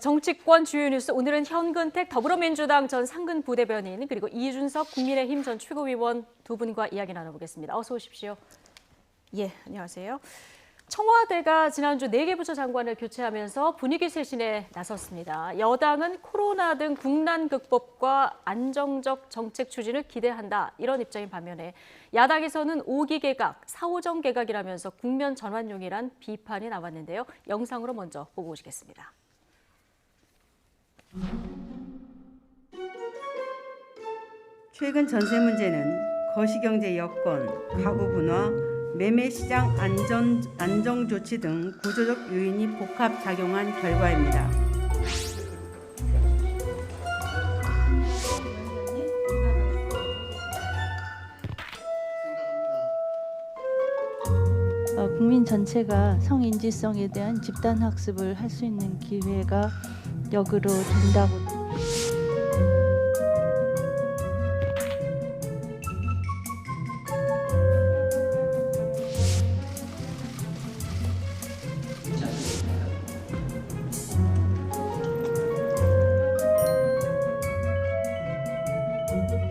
정치권 주요 뉴스 오늘은 현근택 더불어민주당 전 상근 부대변인 그리고 이준석 국민의힘 전 최고위원 두 분과 이야기 나눠보겠습니다. 어서 오십시오. 예, 안녕하세요. 청와대가 지난주 4개 부처 장관을 교체하면서 분위기 쇄신에 나섰습니다. 여당은 코로나 등 국난 극복과 안정적 정책 추진을 기대한다 이런 입장인 반면에 야당에서는 5기 개각, 4호정 개각이라면서 국면 전환용이란 비판이 나왔는데요. 영상으로 먼저 보고 오시겠습니다. 최근 전세 문제는 거시경제 여건, 가구 분화, 매매시장 안정 조치 등 구조적 요인이 복합 작용한 결과입니다. 국민 전체가 성인지성에 대한 집단 학습을 할 수 있는 기회가 역으로 된다고.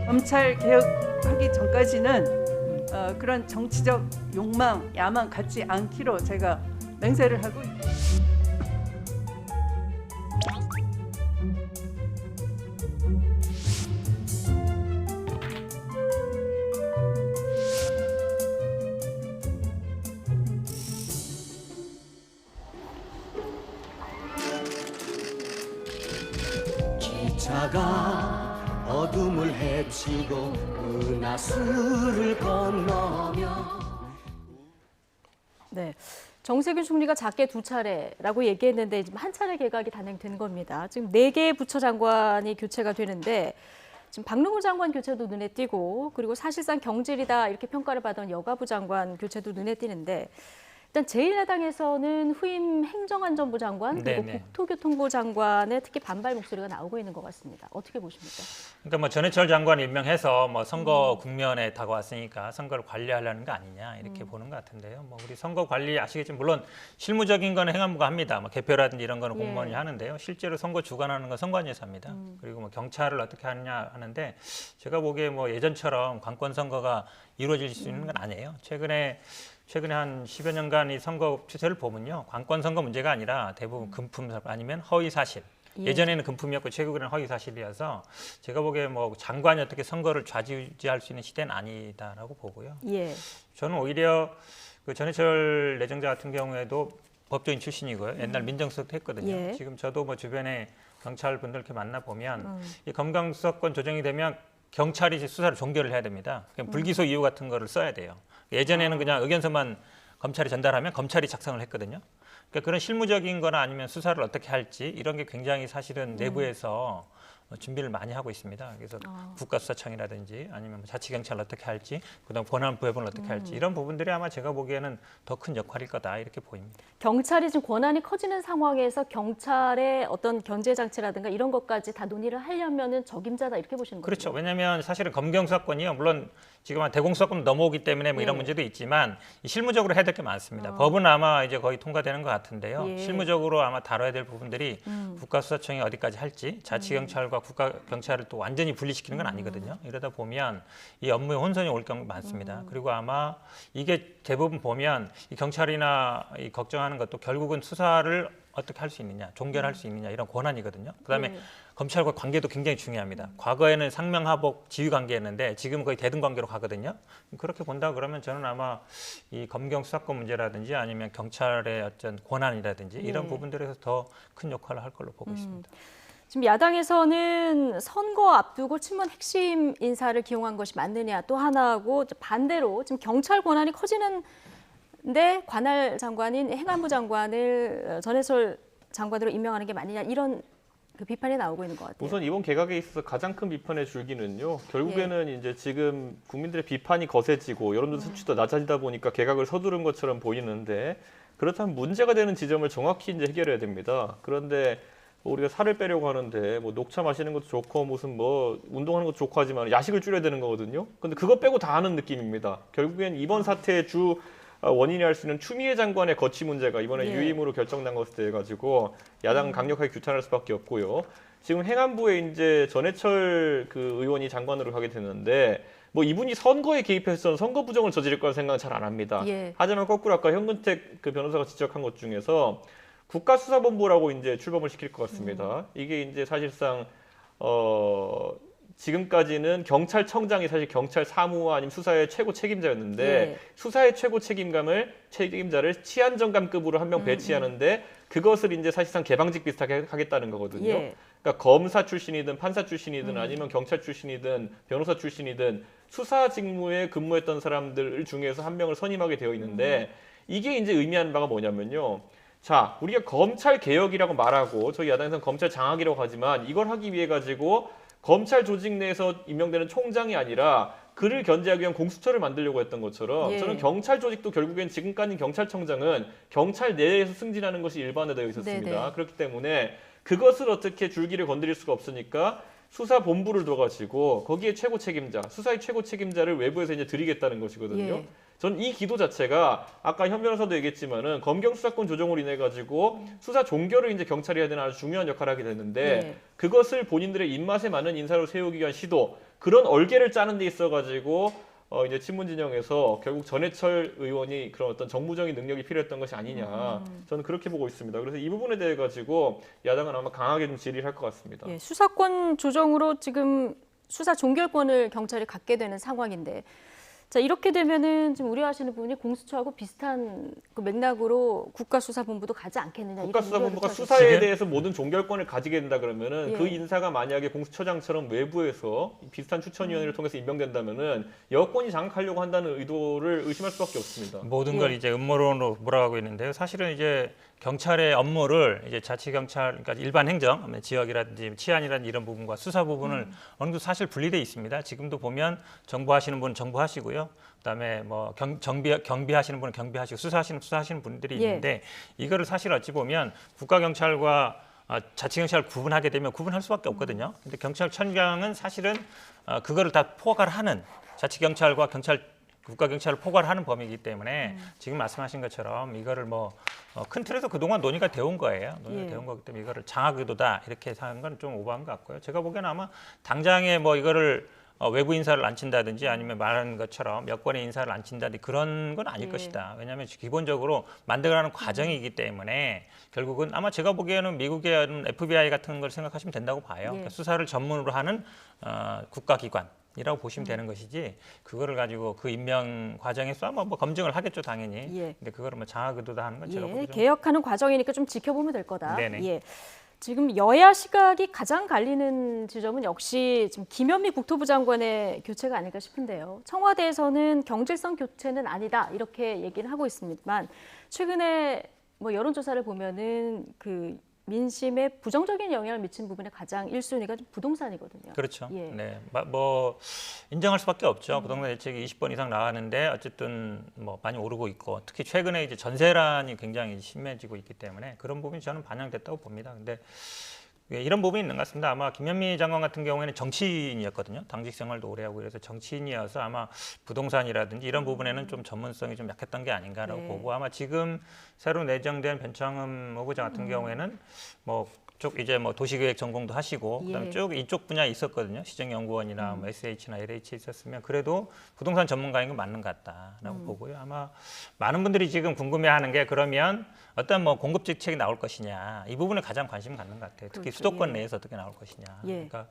검찰 개혁하기 전까지는 그런 정치적 욕망, 야망 갖지 않기로 제가 맹세를 하고 있습니다. 기차가 어둠을 헤치고 은하수를 건너며. 네, 정세균 총리가 작게 2차례라고 얘기했는데 지금 한 차례 개각이 단행된 겁니다. 지금 4개 부처 장관이 교체가 되는데 지금 박능후 장관 교체도 눈에 띄고 그리고 사실상 경질이다 이렇게 평가를 받은 여가부 장관 교체도 눈에 띄는데 일단 제1야당에서는 후임 행정안전부 장관 그리고 국토교통부 장관의 특히 반발 목소리가 나오고 있는 것 같습니다. 어떻게 보십니까? 그러니까 뭐 전해철 장관 임명해서 뭐 선거 국면에 다가왔으니까 선거를 관리하려는 거 아니냐 이렇게 보는 것 같은데요. 뭐 우리 선거 관리 아시겠지만 물론 실무적인 거는 행안부가 합니다. 뭐 개표라든지 이런 거는 공무원이 하는데요. 실제로 선거 주관하는 건 선관위에서 합니다. 그리고 뭐 경찰을 어떻게 하느냐 하는데 제가 보기에 뭐 예전처럼 관권 선거가 이루어질 수 있는 건 아니에요. 최근에 한 10여 년간 이 선거 추세를 보면요. 관권 선거 문제가 아니라 대부분 금품 아니면 허위 사실. 예전에는 금품이었고 최근에는 허위 사실이어서 제가 보기에 뭐 장관이 어떻게 선거를 좌지우지할 수 있는 시대는 아니다라고 보고요. 예. 저는 오히려 그 전해철 내정자 같은 경우에도 법조인 출신이고요. 옛날 민정수석도 했거든요. 예. 지금 저도 뭐 주변에 경찰 분들 이렇게 만나 보면 이 검경수사권 조정이 되면 경찰이 이제 수사를 종결을 해야 됩니다. 불기소 이유 같은 거를 써야 돼요. 예전에는 그냥 의견서만 검찰이 전달하면 검찰이 작성을 했거든요. 그러니까 그런 실무적인 거나 아니면 수사를 어떻게 할지 이런 게 굉장히 사실은 내부에서 준비를 많이 하고 있습니다. 그래서 국가수사청이라든지 아니면 자치경찰을 어떻게 할지, 그다음 권한부여분을 어떻게 할지 이런 부분들이 아마 제가 보기에는 더 큰 역할일 거다 이렇게 보입니다. 경찰이 지금 권한이 커지는 상황에서 경찰의 어떤 견제 장치라든가 이런 것까지 다 논의를 하려면은 적임자다 이렇게 보시는 거죠? 그렇죠. 왜냐하면 사실은 검경수사권이요. 물론 지금 한 대공수사권 넘어오기 때문에 뭐 이런 문제도 있지만 실무적으로 해야 될 게 많습니다. 법은 아마 이제 거의 통과되는 것 같은데요. 실무적으로 아마 다뤄야 될 부분들이 국가수사청이 어디까지 할지, 자치경찰과 국가경찰을 또 완전히 분리시키는 건 아니거든요. 이러다 보면 이 업무에 혼선이 올 경우 많습니다. 그리고 아마 이게 대부분 보면 이 경찰이나 이 걱정하는 것도 결국은 수사를 어떻게 할 수 있느냐, 종결할 수 있느냐 이런 권한이거든요. 그다음에 검찰과 관계도 굉장히 중요합니다. 과거에는 상명하복 지휘 관계였는데 지금 거의 대등 관계로 가거든요. 그렇게 본다 그러면 저는 아마 이 검경 수사권 문제라든지 아니면 경찰의 어떤 권한이라든지 이런 부분들에서 더 큰 역할을 할 걸로 보고 있습니다. 지금 야당에서는 선거 앞두고 친문 핵심 인사를 기용한 것이 맞느냐 또 하나하고 반대로 지금 경찰 권한이 커지는데 관할 장관인 행안부 장관을 전해철 장관으로 임명하는 게 맞느냐 이런 그 비판이 나오고 있는 것 같아요. 우선 이번 개각에 있어서 가장 큰 비판의 줄기는요. 결국에는 이제 지금 국민들의 비판이 거세지고 여론조사 수치도 낮아지다 보니까 개각을 서두른 것처럼 보이는데 그렇다면 문제가 되는 지점을 정확히 이제 해결해야 됩니다. 그런데 우리가 살을 빼려고 하는데 뭐 녹차 마시는 것도 좋고 무슨 뭐 운동하는 것도 좋고 하지만 야식을 줄여야 되는 거거든요. 근데 그거 빼고 다 하는 느낌입니다. 결국엔 이번 사태의 주 원인이 할 수 있는 추미애 장관의 거취 문제가 이번에 예. 유임으로 결정난 것에 대해 가지고 야당은 강력하게 규탄할 수밖에 없고요. 지금 행안부에 이제 전해철 그 의원이 장관으로 가게 됐는데 뭐 이분이 선거에 개입해서 선거 부정을 저지를 거라는 생각은 잘 안 합니다. 예. 하지만 거꾸로 아까 현근택 그 변호사가 지적한 것 중에서 국가수사본부라고 이제 출범을 시킬 것 같습니다. 이게 이제 사실상 지금까지는 경찰청장이 사실 경찰 사무와 아니면 수사의 최고 책임자였는데 예. 수사의 최고 책임자를 치안정감급으로 한 명 배치하는데 그것을 이제 사실상 개방직 비슷하게 하겠다는 거거든요. 예. 그러니까 검사 출신이든 판사 출신이든 아니면 경찰 출신이든 변호사 출신이든 수사 직무에 근무했던 사람들 중에서 한 명을 선임하게 되어 있는데 이게 이제 의미하는 바가 뭐냐면요. 자, 우리가 검찰 개혁이라고 말하고 저희 야당에서는 검찰 장악이라고 하지만 이걸 하기 위해 가지고 검찰 조직 내에서 임명되는 총장이 아니라 그를 견제하기 위한 공수처를 만들려고 했던 것처럼 예. 저는 경찰 조직도 결국엔 지금까지 경찰청장은 경찰 내에서 승진하는 것이 일반화되어 있었습니다. 네네. 그렇기 때문에 그것을 어떻게 줄기를 건드릴 수가 없으니까 수사본부를 둬가지고 거기에 최고 책임자, 수사의 최고 책임자를 외부에서 이제 드리겠다는 것이거든요. 예. 전 이 기도 자체가 아까 현 변호사도 얘기했지만은 검경 수사권 조정으로 인해 가지고 수사 종결을 이제 경찰이 해야 되는 아주 중요한 역할을 하게 됐는데 예. 그것을 본인들의 입맛에 맞는 인사로 세우기 위한 시도 그런 얼개를 짜는 데 있어 가지고 이제 친문 진영에서 결국 전해철 의원이 그런 어떤 정무적인 능력이 필요했던 것이 아니냐 저는 그렇게 보고 있습니다. 그래서 이 부분에 대해 가지고 야당은 아마 강하게 좀 질의를 할 것 같습니다. 예, 수사권 조정으로 지금 수사 종결권을 경찰이 갖게 되는 상황인데, 자 이렇게 되면은 지금 우려하시는 부분이 공수처하고 비슷한 그 맥락으로 국가수사본부도 가지 않겠느냐. 이런 국가수사본부가 우려를 수사에 지금? 대해서 모든 종결권을 가지게 된다 그러면은 예. 그 인사가 만약에 공수처장처럼 외부에서 비슷한 추천위원회를 통해서 임명된다면은 여권이 장악하려고 한다는 의도를 의심할 수밖에 없습니다. 모든 걸 예. 이제 음모론으로 몰아가고 있는데요. 사실은 이제 경찰의 업무를 이제 자치경찰, 그러니까 일반 행정, 지역이라든지 치안이라든지 이런 부분과 수사 부분을 어느 정도 사실 분리돼 있습니다. 지금도 보면 정보하시는 분은 정보하시고요. 그다음에 뭐 경비하시는 분은 경비하시고 수사하시는 분들이 예. 있는데 이거를 사실 어찌 보면 국가경찰과 자치경찰을 구분하게 되면 구분할 수밖에 없거든요. 근데 경찰청장은 사실은 그거를 다 포괄 하는 자치경찰과 국가경찰을 포괄하는 범위이기 때문에 지금 말씀하신 것처럼 이거를 뭐 큰 틀에서 그동안 논의가 되온 거예요. 논의가 예. 되온 거기 때문에 이거를 장악 의도다 이렇게 하는 건 좀 오버한 것 같고요. 제가 보기에는 아마 당장에 뭐 이거를 외부 인사를 안 친다든지 아니면 말하는 것처럼 여권의 인사를 안 친다든지 그런 건 아닐 예. 것이다. 왜냐하면 기본적으로 만들어가는 과정이기 때문에 결국은 아마 제가 보기에는 미국의 FBI 같은 걸 생각하시면 된다고 봐요. 예. 그러니까 수사를 전문으로 하는 국가기관이라고 보시면 되는 것이지 그거를 가지고 그 임명 과정에서 아마 뭐 검증을 하겠죠 당연히. 예. 근데 그거를 뭐 장악 의도다 하는 건 제가 예, 보기에는 개혁하는 과정이니까 좀 지켜보면 될 거다. 네네. 예. 지금 여야 시각이 가장 갈리는 지점은 역시 지금 김현미 국토부 장관의 교체가 아닐까 싶은데요. 청와대에서는 경질성 교체는 아니다 이렇게 얘기를 하고 있습니다만 최근에 뭐 여론조사를 보면은 그 민심에 부정적인 영향을 미친 부분의 가장 1순위가 부동산이거든요. 그렇죠. 예. 네, 뭐 인정할 수밖에 없죠. 부동산 대책이 20번 이상 나왔는데 어쨌든 뭐 많이 오르고 있고 특히 최근에 이제 전세란이 굉장히 심해지고 있기 때문에 그런 부분이 저는 반영됐다고 봅니다. 근데 이런 부분이 있는 것 같습니다. 아마 김현미 장관 같은 경우에는 정치인이었거든요. 당직 생활도 오래 하고 그래서 정치인이어서 아마 부동산이라든지 이런 부분에는 좀 전문성이 좀 약했던 게 아닌가라고 네. 보고 아마 지금 새로 내정된 변창흠 후보자 같은 경우에는 뭐 쭉 이제 뭐 도시계획 전공도 하시고 그다음에 예. 쭉 이쪽 분야에 있었거든요. 시정연구원이나 뭐 SH나 LH에 있었으면 그래도 부동산 전문가인 건 맞는 것 같다라고 보고요. 아마 많은 분들이 지금 궁금해하는 게 그러면 어떤 뭐 공급 정책이 나올 것이냐 이 부분에 가장 관심을 갖는 것 같아요. 특히 그렇죠. 수도권 예. 내에서 어떻게 나올 것이냐. 예. 그러니까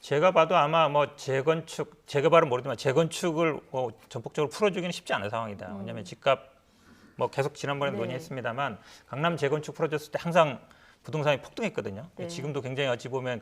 제가 봐도 아마 뭐 재개발은 모르지만 재건축을 뭐 전폭적으로 풀어주기는 쉽지 않은 상황이다. 왜냐하면 집값 뭐 계속 지난번에 네. 논의했습니다만 강남 재건축 풀어줬을 때 항상 부동산이 폭등했거든요. 네. 지금도 굉장히 어찌 보면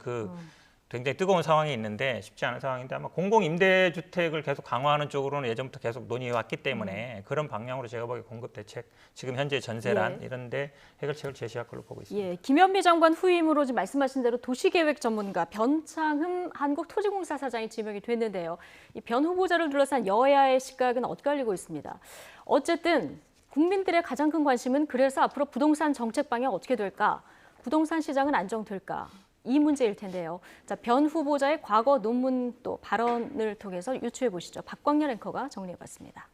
굉장히 뜨거운 상황이 있는데 쉽지 않은 상황인데 아마 공공임대주택을 계속 강화하는 쪽으로는 예전부터 계속 논의해왔기 때문에 그런 방향으로 제가 보기에 공급 대책, 지금 현재 전세란 예. 이런 데 해결책을 제시할 걸로 보고 있습니다. 예, 김현미 장관 후임으로 지금 말씀하신 대로 도시계획 전문가 변창흠 한국토지공사 사장이 지명이 됐는데요. 이 변 후보자를 둘러싼 여야의 시각은 엇갈리고 있습니다. 어쨌든 국민들의 가장 큰 관심은 그래서 앞으로 부동산 정책 방향 어떻게 될까? 부동산 시장은 안정될까? 이 문제일 텐데요. 자, 변 후보자의 과거 논문 또 발언을 통해서 유추해 보시죠. 박광렬 앵커가 정리해봤습니다.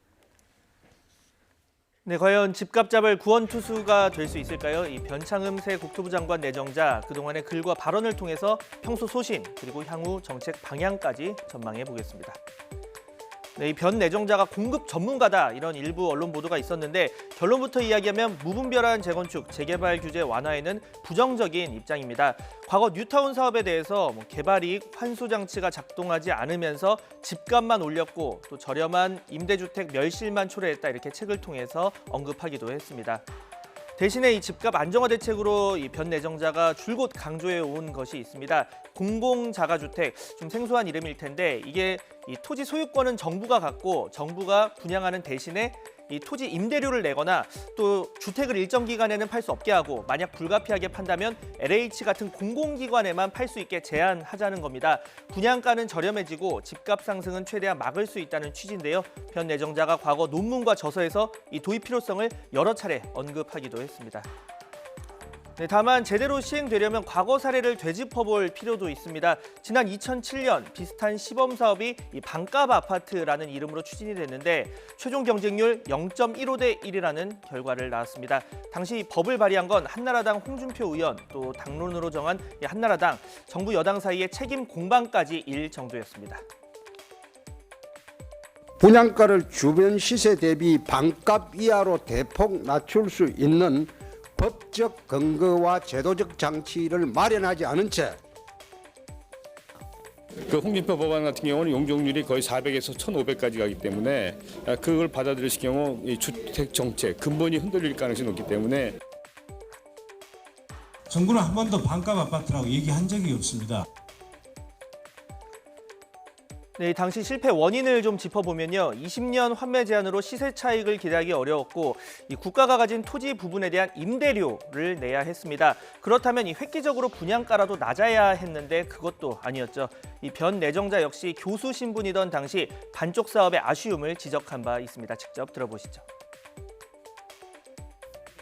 네, 과연 집값 잡을 구원투수가 될 수 있을까요? 이 변창흠 새 국토부 장관 내정자 그동안의 글과 발언을 통해서 평소 소신 그리고 향후 정책 방향까지 전망해 보겠습니다. 네, 이 변 내정자가 공급 전문가다 이런 일부 언론 보도가 있었는데 결론부터 이야기하면 무분별한 재건축, 재개발 규제 완화에는 부정적인 입장입니다. 과거 뉴타운 사업에 대해서 개발이익 환수 장치가 작동하지 않으면서 집값만 올렸고 또 저렴한 임대주택 멸실만 초래했다 이렇게 책을 통해서 언급하기도 했습니다. 대신에 이 집값 안정화 대책으로 이 변 내정자가 줄곧 강조해 온 것이 있습니다. 공공자가주택, 좀 생소한 이름일 텐데 이게 이 토지 소유권은 정부가 갖고 정부가 분양하는 대신에 이 토지 임대료를 내거나 또 주택을 일정 기간에는 팔 수 없게 하고 만약 불가피하게 판다면 LH 같은 공공기관에만 팔 수 있게 제한하자는 겁니다. 분양가는 저렴해지고 집값 상승은 최대한 막을 수 있다는 취지인데요. 변 내정자가 과거 논문과 저서에서 이 도입 필요성을 여러 차례 언급하기도 했습니다. 네, 다만 제대로 시행되려면 과거 사례를 되짚어볼 필요도 있습니다. 지난 2007년 비슷한 시범 사업이 이 반값 아파트라는 이름으로 추진이 됐는데 최종 경쟁률 0.15대 1이라는 결과를 낳았습니다. 당시 법을 발의한 건 한나라당 홍준표 의원 또 당론으로 정한 한나라당, 정부 여당 사이의 책임 공방까지 일 정도였습니다. 분양가를 주변 시세 대비 반값 이하로 대폭 낮출 수 있는 법적 근거와 제도적 장치를 마련하지 않은 채 그 홍준표 법안 같은 경우는 용적률이 거의 400에서 1,500까지 가기 때문에 그걸 받아들일 경우 이 주택 정책 근본이 흔들릴 가능성이 높기 때문에 정부는 한 번도 반값 아파트라고 얘기한 적이 없습니다. 네, 당시 실패 원인을 좀 짚어보면요. 20년 환매 제한으로 시세 차익을 기대하기 어려웠고 이 국가가 가진 토지 부분에 대한 임대료를 내야 했습니다. 그렇다면 이 획기적으로 분양가라도 낮아야 했는데 그것도 아니었죠. 이 변 내정자 역시 교수 신분이던 당시 반쪽 사업의 아쉬움을 지적한 바 있습니다. 직접 들어보시죠.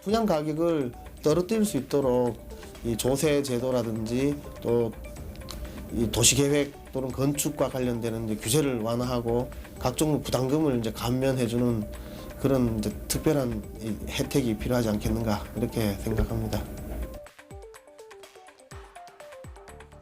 분양 가격을 떨어뜨릴 수 있도록 이 조세 제도라든지 또 이 도시계획 또는 건축과 관련되는 이제 규제를 완화하고 각종 부담금을 이제 감면해주는 그런 이제 특별한 이 혜택이 필요하지 않겠는가 이렇게 생각합니다.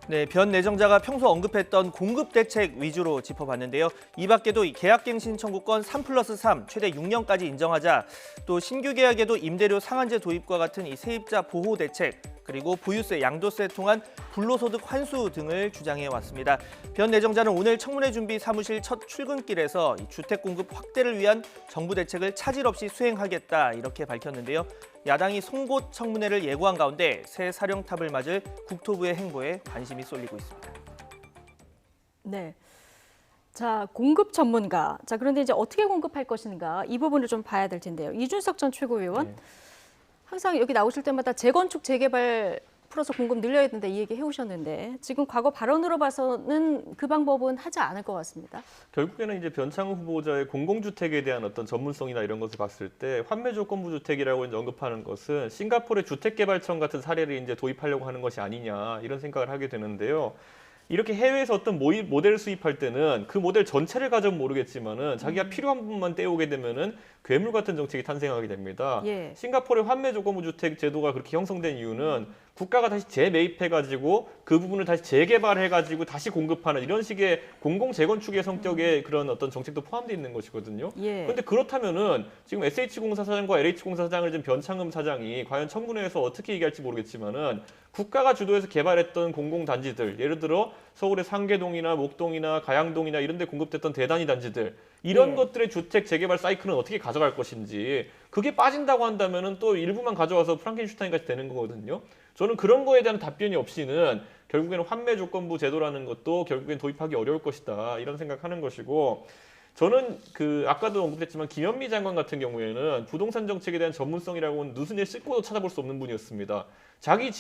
네, 변 내정자가 평소 언급했던 공급 대책 위주로 짚어봤는데요. 이 밖에도 계약갱신 청구권 3+3 최대 6년까지 인정하자, 또 신규 계약에도 임대료 상한제 도입과 같은 이 세입자 보호 대책, 그리고 보유세, 양도세 통한 불로소득 환수 등을 주장해 왔습니다. 변 내정자는 오늘 청문회 준비 사무실 첫 출근길에서 이 주택 공급 확대를 위한 정부 대책을 차질 없이 수행하겠다 이렇게 밝혔는데요. 야당이 송곳 청문회를 예고한 가운데 새 사령탑을 맞을 국토부의 행보에 관심이 쏠리고 있습니다. 네. 자, 공급 전문가. 자, 그런데 이제 어떻게 공급할 것인가 이 부분을 좀 봐야 될 텐데요. 이준석 전 최고위원. 항상 여기 나오실 때마다 재건축, 재개발 풀어서 공급 늘려야 된다 이 얘기 해오셨는데 지금 과거 발언으로 봐서는 그 방법은 하지 않을 것 같습니다. 결국에는 이제 변창흠 후보자의 공공주택에 대한 어떤 전문성이나 이런 것을 봤을 때 환매 조건부 주택이라고 이제 언급하는 것은 싱가포르의 주택개발청 같은 사례를 이제 도입하려고 하는 것이 아니냐 이런 생각을 하게 되는데요. 이렇게 해외에서 어떤 모델을 수입할 때는 그 모델 전체를 가져면 모르겠지만은 자기가 필요한 부분만 떼오게 되면은 괴물 같은 정책이 탄생하게 됩니다. 예. 싱가포르의 환매 조건부 주택 제도가 그렇게 형성된 이유는 국가가 다시 재매입해가지고 그 부분을 다시 재개발해가지고 다시 공급하는 이런 식의 공공 재건축의 성격의 그런 어떤 정책도 포함되어 있는 것이거든요. 예. 그런데 그렇다면은 지금 SH공사 사장과 LH공사 사장을 지금 변창흠 사장이 과연 청문회에서 어떻게 얘기할지 모르겠지만은 국가가 주도해서 개발했던 공공 단지들, 예를 들어 서울의 상계동이나 목동이나 가양동이나 이런 데 공급됐던 대단위 단지들 이런 것들의 주택 재개발 사이클은 어떻게 가져갈 것인지 그게 빠진다고 한다면은 또 일부만 가져와서 프랑켄슈타인 같이 되는 거거든요. 저는 그런 거에 대한 답변이 없이는 결국에는 환매 조건부 제도라는 것도 결국엔 도입하기 어려울 것이다 이런 생각하는 것이고 저는 아까도 언급했지만 김현미 장관 같은 경우에는 부동산 정책에 대한 전문성이라고는 누순에 씻고도 찾아볼 수 없는 분이었습니다. 자기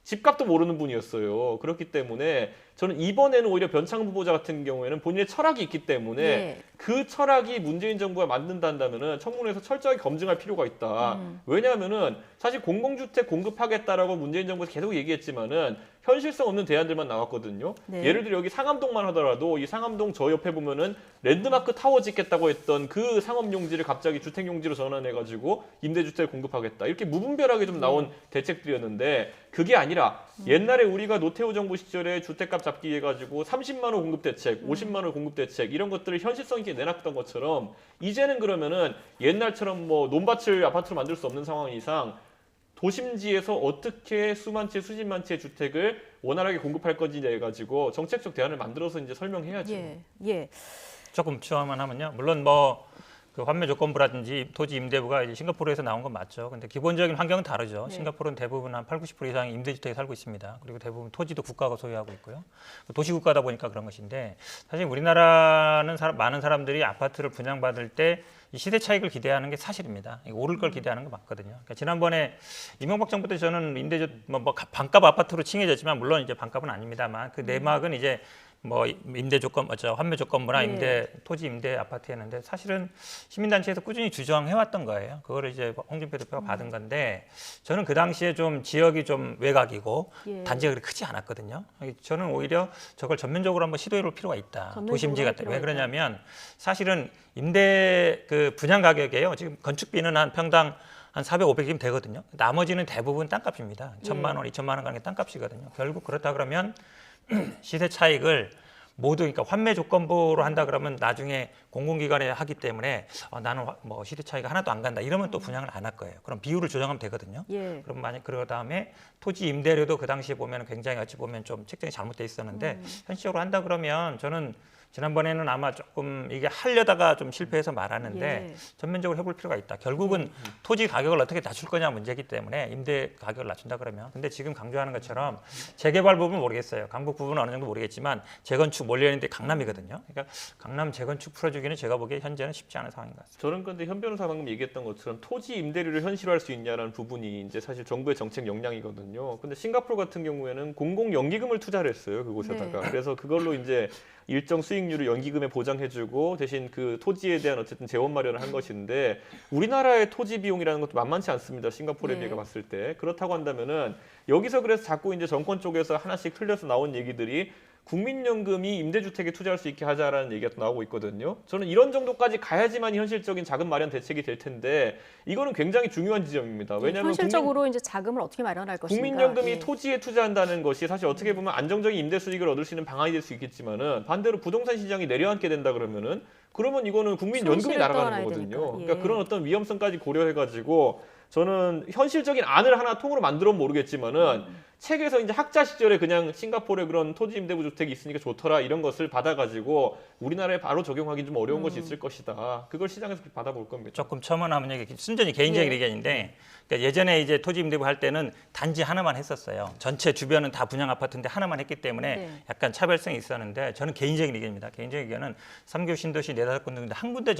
집값도 모르는 분이었어요. 그렇기 때문에 저는 이번에는 오히려 변창흠 후보자 같은 경우에는 본인의 철학이 있기 때문에 예. 그 철학이 문재인 정부가 만든다면은 청문회에서 철저하게 검증할 필요가 있다. 왜냐하면은 사실 공공주택 공급하겠다라고 문재인 정부에서 계속 얘기했지만은 현실성 없는 대안들만 나왔거든요. 네. 예를 들어 여기 상암동만 하더라도 이 상암동 저 옆에 보면은 랜드마크 타워 짓겠다고 했던 그 상업용지를 갑자기 주택용지로 전환해가지고 임대주택을 공급하겠다. 이렇게 무분별하게 좀 나온 대책들이었는데 그게 아니라 옛날에 우리가 노태우 정부 시절에 주택값 잡기 해가지고 30만 원 공급 대책, 50만 원 공급 대책 이런 것들을 현실성 있게 내놨던 것처럼 이제는 그러면은 옛날처럼 뭐 논밭을 아파트로 만들 수 없는 상황 이상 도심지에서 어떻게 수만 채, 수십만 채 주택을 원활하게 공급할 건지 해가지고 정책적 대안을 만들어서 이제 설명해야죠. 예. 예. 조금 추가만 하면요. 물론 뭐 그 환매 조건부라든지 토지 임대부가 이제 싱가포르에서 나온 건 맞죠. 근데 기본적인 환경은 다르죠. 네. 싱가포르는 대부분 한 80, 90% 이상이 임대주택에 살고 있습니다. 그리고 대부분 토지도 국가가 소유하고 있고요. 도시국가다 보니까 그런 것인데 사실 우리나라는 많은 사람들이 아파트를 분양받을 때 이 시대 차익을 기대하는 게 사실입니다. 이거 오를 걸 기대하는 거 맞거든요. 그러니까 지난번에 이명박 정부 때 저는 반값 아파트로 칭해졌지만 물론 이제 반값은 아닙니다만 그 내막은 이제 뭐 임대 조건, 환매 조건부나 예. 임대 토지 임대 아파트였는데 사실은 시민단체에서 꾸준히 주장해왔던 거예요. 그거를 이제 홍준표 대표가 받은 건데 저는 그 당시에 좀 지역이 좀 외곽이고 예. 단지가 그렇게 크지 않았거든요. 저는 오히려 저걸 전면적으로 한번 시도해볼 필요가 있다. 전면적으로 도심지 할 같은. 필요가 왜 그러냐면 사실은 임대 그 분양 가격이에요. 지금 건축비는 한 평당 한 400, 500이면 되거든요. 나머지는 대부분 땅값입니다. 1,000만 원, 2,000만 원 가는 게 땅값이거든요. 결국 그렇다 그러면 시세 차익을 모두 그러니까 환매 조건부로 한다 그러면 나중에 공공기관에 하기 때문에 나는 뭐 시세 차이가 하나도 안 간다 이러면 또 분양을 안 할 거예요. 그럼 비율을 조정하면 되거든요. 예. 그럼 만약 그러 다음에 토지 임대료도 그 당시에 보면 굉장히 어찌 보면 좀 책정이 잘못돼 있었는데 현실적으로 한다 그러면 저는 지난번에는 아마 조금 이게 하려다가 좀 실패해서 말았는데 예. 전면적으로 해볼 필요가 있다. 결국은 토지 가격을 어떻게 낮출 거냐 문제이기 때문에 임대 가격을 낮춘다 그러면. 근데 지금 강조하는 것처럼 재개발 부분은 모르겠어요. 강북 부분은 어느 정도 모르겠지만 재건축 몰려 있는데 강남이거든요. 그러니까 강남 재건축 풀어주기는 제가 보기에 현재는 쉽지 않은 상황인 것 같습니다. 저는 근데 현 변호사 방금 얘기했던 것처럼 토지 임대료를 현실화할 수 있냐라는 부분이 이제 사실 정부의 정책 역량이거든요. 근데 싱가포르 같은 경우에는 공공 연기금을 투자를 했어요. 그곳에다가. 네. 그래서 그걸로 이제 일정 수익률을 연기금에 보장해주고 대신 그 토지에 대한 어쨌든 재원 마련을 한 것인데 우리나라의 토지 비용이라는 것도 만만치 않습니다. 싱가포르에 네. 비해 봤을 때. 그렇다고 한다면은 여기서 그래서 자꾸 이제 정권 쪽에서 하나씩 틀려서 나온 얘기들이 국민연금이 임대주택에 투자할 수 있게 하자라는 얘기가 또 나오고 있거든요. 저는 이런 정도까지 가야지만 현실적인 자금 마련 대책이 될 텐데 이거는 굉장히 중요한 지점입니다. 왜냐하면 현실적으로 이제 자금을 어떻게 마련할 것인가. 국민연금이 예. 토지에 투자한다는 것이 사실 어떻게 보면 안정적인 임대 수익을 얻을 수 있는 방안이 될 수 있겠지만은 반대로 부동산 시장이 내려앉게 된다 그러면 이거는 국민연금이 손실을 날아가는 떠안아야 거거든요. 되니까. 예. 그러니까 그런 어떤 위험성까지 고려해가지고 저는 현실적인 안을 하나 통으로 만들어는 모르겠지만은 책에서 이제 학자 시절에 그냥 싱가포르에 그런 토지 임대부 주택이 있으니까 좋더라 이런 것을 받아가지고 우리나라에 바로 적용하기 좀 어려운 것이 있을 것이다. 그걸 시장에서 받아볼 겁니다. 조금 첨언하면 얘기, 순전히 개인적인 예. 의견인데 그러니까 예전에 이제 토지 임대부 할 때는 단지 하나만 했었어요. 전체 주변은 다 분양 아파트인데 하나만 했기 때문에 네. 약간 차별성이 있었는데 저는 개인적인 의견입니다. 개인적인 의견은 3교 신도시 4-5군데 중에 한 군데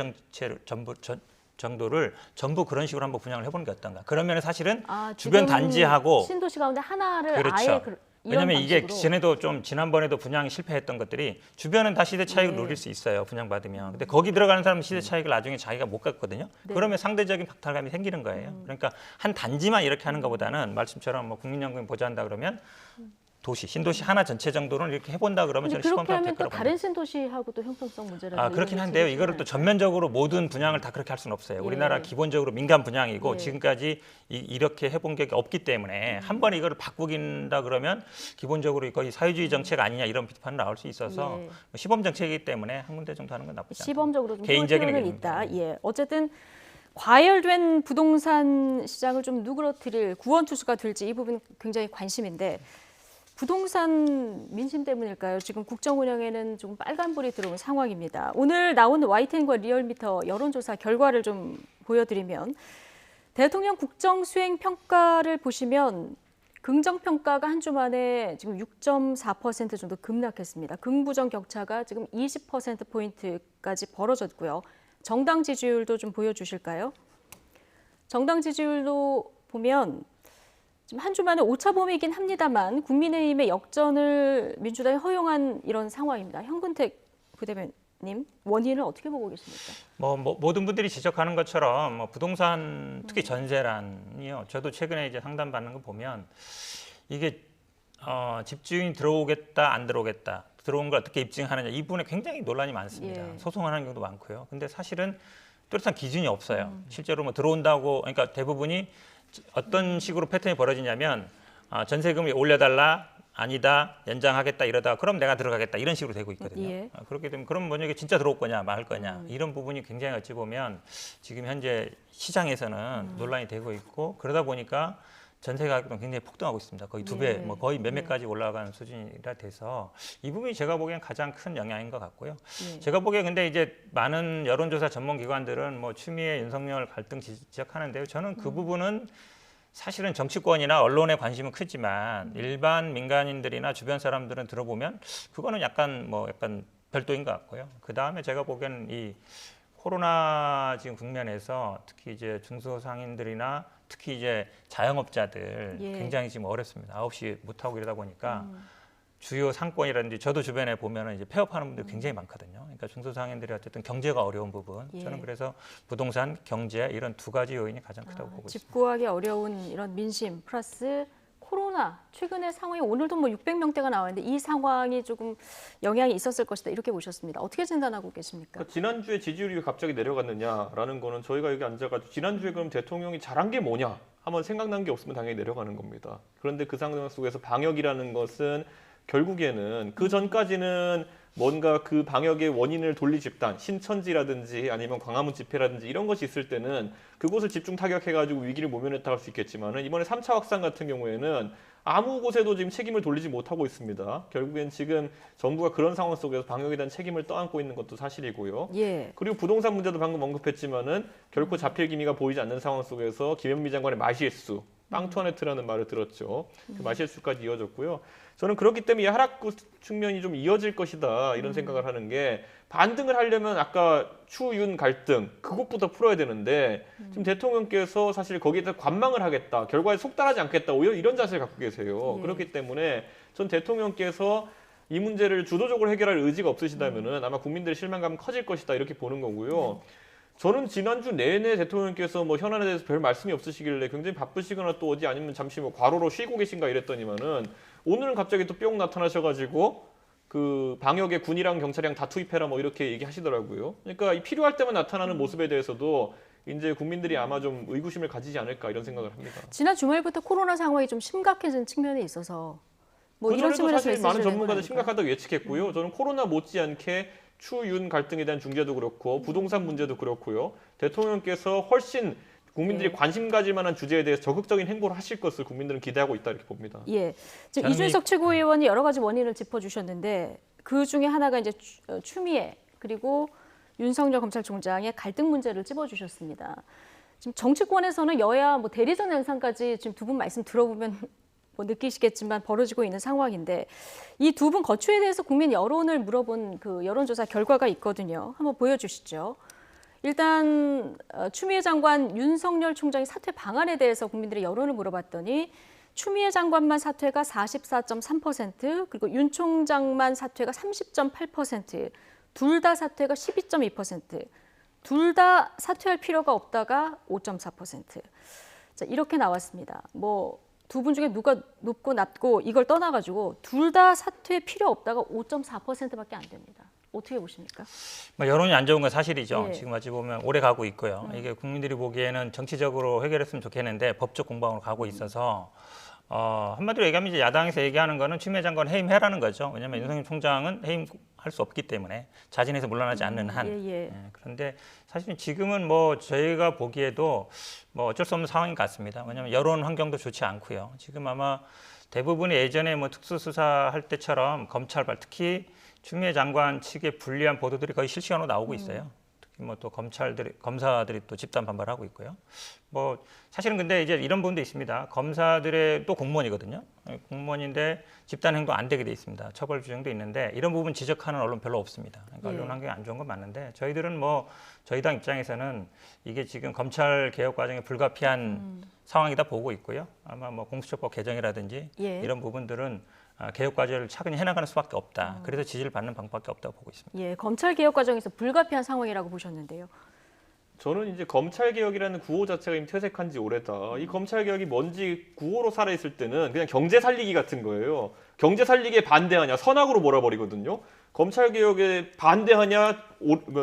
정도를 전부 그런 식으로 한번 분양을 해보는 게 어떤가. 그러면 사실은 주변 지금 단지하고 신도시 가운데 하나를 그렇죠. 아예 이런 왜냐하면 이게 방식으로. 전에도 좀 지난번에도 분양 실패했던 것들이 주변은 다 시대 차익을 네. 누릴 수 있어요. 분양 받으면. 근데 거기 들어가는 사람은 시대 차익을 나중에 자기가 못 갖거든요. 네. 그러면 상대적인 박탈감이 생기는 거예요. 그러니까 한 단지만 이렇게 하는 것보다는 말씀처럼 뭐 국민연금 보장한다 그러면 도시, 신도시 하나 전체 정도는 이렇게 해본다 그러면 근데 저는 그렇게 하면 또 시범 다른 신도시하고 또 형평성 문제라든가 그렇긴 이런 게 한데요. 생기지 이거를 또 않을까요? 전면적으로 모든 분양을 다 그렇게 할 수는 없어요. 예. 우리나라 기본적으로 민간 분양이고 예. 지금까지 이렇게 해본 게 없기 때문에 한 번 이거를 바꾸긴다 그러면 기본적으로 거의 사회주의 정책 아니냐 이런 비판이 나올 수 있어서 예. 시범 정책이기 때문에 한 군데 정도 하는 건 나쁘지 않다. 시범적으로 좀 개인적인 필요는 의견입니다. 있다. 예. 어쨌든 과열된 부동산 시장을 좀 누그러뜨릴 구원투수가 될지 이 부분 굉장히 관심인데 부동산 민심 때문일까요? 지금 국정 운영에는 좀 빨간불이 들어온 상황입니다. 오늘 나온 YTN과 리얼미터 여론조사 결과를 좀 보여드리면 대통령 국정 수행 평가를 보시면 긍정평가가 한 주 만에 지금 6.4% 정도 급락했습니다. 긍부정 격차가 지금 20%포인트까지 벌어졌고요. 정당 지지율도 좀 보여주실까요? 정당 지지율도 보면 지금 한 주 만에 5차 범위이긴 합니다만 국민의힘의 역전을 민주당이 허용한 이런 상황입니다. 현근택 부대변인 원인을 어떻게 보고 계십니까? 모든 분들이 지적하는 것처럼 부동산 특히 전세란이요. 저도 최근에 이제 상담받는 거 보면 이게 집주인 들어오겠다 안 들어오겠다 들어온 걸 어떻게 입증하느냐 이 부분에 굉장히 논란이 많습니다. 예. 소송하는 경우도 많고요. 근데 사실은 뚜렷한 기준이 없어요. 실제로 들어온다고 그러니까 대부분이 어떤 식으로 패턴이 벌어지냐면 전세금을 올려달라 아니다 연장하겠다 이러다 그럼 내가 들어가겠다 이런 식으로 되고 있거든요. 예. 그렇게 되면 그럼 만약에 진짜 들어올 거냐 말 거냐 이런 부분이 굉장히 어찌 보면 지금 현재 시장에서는 논란이 되고 있고 그러다 보니까 전세 가격도 굉장히 폭등하고 있습니다. 거의 2배, 네. 거의 몇 배까지 올라가는 수준이라 돼서 이 부분이 제가 보기엔 가장 큰 영향인 것 같고요. 네. 제가 보기에 근데 이제 많은 여론조사 전문기관들은 추미애 윤석열 갈등 지적하는데요. 저는 그 부분은 사실은 정치권이나 언론의 관심은 크지만 일반 민간인들이나 주변 사람들은 들어보면 그거는 약간 별도인 것 같고요. 그 다음에 제가 보기에는 이 코로나 지금 국면에서 특히 이제 중소상인들이나 특히 이제 자영업자들 예. 굉장히 지금 어렵습니다. 9시 못 하고 이러다 보니까 주요 상권이라든지 저도 주변에 보면은 이제 폐업하는 분들 굉장히 많거든요. 그러니까 중소상인들이 어쨌든 경제가 어려운 부분 예. 저는 그래서 부동산, 경제 이런 두 가지 요인이 가장 크다고 보고 집 있습니다. 구하기 어려운 이런 민심 플러스 코로나 최근의 상황이 오늘도 600명대가 나왔는데 이 상황이 조금 영향이 있었을 것이다 이렇게 보셨습니다. 어떻게 진단하고 계십니까? 그러니까 지난주에 지지율이 갑자기 내려갔느냐라는 거는 저희가 여기 앉아가지고 지난주에 그럼 대통령이 잘한 게 뭐냐 한번 생각난 게 없으면 당연히 내려가는 겁니다. 그런데 그 상황 속에서 방역이라는 것은 결국에는 그 전까지는 뭔가 그 방역의 원인을 돌릴 집단, 신천지라든지 아니면 광화문 집회라든지 이런 것이 있을 때는 그곳을 집중 타격해가지고 위기를 모면했다 할 수 있겠지만은 이번에 3차 확산 같은 경우에는 아무 곳에도 지금 책임을 돌리지 못하고 있습니다. 결국엔 지금 정부가 그런 상황 속에서 방역에 대한 책임을 떠안고 있는 것도 사실이고요. 예. 그리고 부동산 문제도 방금 언급했지만은 결코 잡힐 기미가 보이지 않는 상황 속에서 김현미 장관의 마실수, 빵투아네트라는 말을 들었죠. 그 마실수까지 이어졌고요. 저는 그렇기 때문에 이 하락구 측면이 좀 이어질 것이다 이런 생각을 하는 게 반등을 하려면 아까 추윤 갈등 그것부터 풀어야 되는데 지금 대통령께서 사실 거기에 대해서 관망을 하겠다 결과에 속단하지 않겠다 오히려 이런 자세를 갖고 계세요. 예. 그렇기 때문에 전 대통령께서 이 문제를 주도적으로 해결할 의지가 없으시다면은 아마 국민들의 실망감은 커질 것이다 이렇게 보는 거고요. 저는 지난주 내내 대통령께서 현안에 대해서 별 말씀이 없으시길래 굉장히 바쁘시거나 또 어디 아니면 잠시 과로로 쉬고 계신가 이랬더니만은 오늘은 갑자기 또 뿅 나타나셔가지고 그 방역에 군이랑 경찰이랑 다 투입해라 이렇게 얘기하시더라고요. 그러니까 이 필요할 때만 나타나는 모습에 대해서도 이제 국민들이 아마 좀 의구심을 가지지 않을까 이런 생각을 합니다. 지난 주말부터 코로나 상황이 좀 심각해진 측면이 있어서 이런 그전에도 측면에서 사실 많은 메시지를 전문가들 내는 심각하다고 예측했고요. 저는 코로나 못지않게 추윤 갈등에 대한 중재도 그렇고 부동산 문제도 그렇고요. 대통령께서 훨씬 국민들이 관심 가질 만한 주제에 대해서 적극적인 행보를 하실 것을 국민들은 기대하고 있다 이렇게 봅니다. 예. 지금 이준석 최고위원이 여러 가지 원인을 짚어주셨는데 그 중에 하나가 이제 추미애 그리고 윤석열 검찰총장의 갈등 문제를 찝어주셨습니다. 지금 정치권에서는 여야 대리전 양상까지 지금 두 분 말씀 들어보면 느끼시겠지만 벌어지고 있는 상황인데 이 두 분 거취에 대해서 국민 여론을 물어본 그 여론조사 결과가 있거든요. 한번 보여주시죠. 일단 추미애 장관, 윤석열 총장의 사퇴 방안에 대해서 국민들의 여론을 물어봤더니 추미애 장관만 사퇴가 44.3%, 그리고 윤 총장만 사퇴가 30.8%, 둘 다 사퇴가 12.2%, 둘 다 사퇴할 필요가 없다가 5.4%. 자, 이렇게 나왔습니다. 두 분 중에 누가 높고 낮고 이걸 떠나가지고 둘 다 사퇴 필요 없다가 5.4%밖에 안 됩니다. 어떻게 보십니까? 여론이 안 좋은 건 사실이죠. 예. 지금 어찌 보면 오래 가고 있고요. 이게 국민들이 보기에는 정치적으로 해결했으면 좋겠는데 법적 공방으로 가고 있어서 한마디로 얘기하면 이제 야당에서 얘기하는 거는 추미애 장관 해임해라는 거죠. 왜냐하면 윤석열 총장은 해임할 수 없기 때문에 자진해서 물러나지 않는 한. 예. 그런데 사실은 지금은 저희가 보기에도 어쩔 수 없는 상황인 것 같습니다. 왜냐하면 여론 환경도 좋지 않고요. 지금 아마 대부분이 예전에 특수수사 할 때처럼 검찰발 특히 추미애 장관 측의 불리한 보도들이 거의 실시간으로 나오고 있어요. 뭐 또 검사들이 또 집단 반발하고 있고요. 뭐 사실은 근데 이제 이런 부분도 있습니다. 검사들의 또 공무원이거든요. 공무원인데 집단 행동 안 되게 돼 있습니다. 처벌 규정도 있는데 이런 부분 지적하는 언론 별로 없습니다. 그러니까 언론 환경이 안 좋은 건 맞는데 저희들은 뭐 저희 당 입장에서는 이게 지금 검찰 개혁 과정에 불가피한 상황이다 보고 있고요. 아마 뭐 공수처법 개정이라든지 이런 부분들은 개혁 과제를 차근히 해나가는 수밖에 없다. 그래서 지지를 받는 방법밖에 없다고 보고 있습니다. 예, 검찰 개혁 과정에서 불가피한 상황이라고 보셨는데요. 저는 이제 검찰 개혁이라는 구호 자체가 이미 퇴색한 지 오래다. 이 검찰 개혁이 뭔지 구호로 살아 있을 때는 그냥 경제 살리기 같은 거예요. 경제 살리기에 반대하냐 선악으로 몰아버리거든요. 검찰 개혁에 반대하냐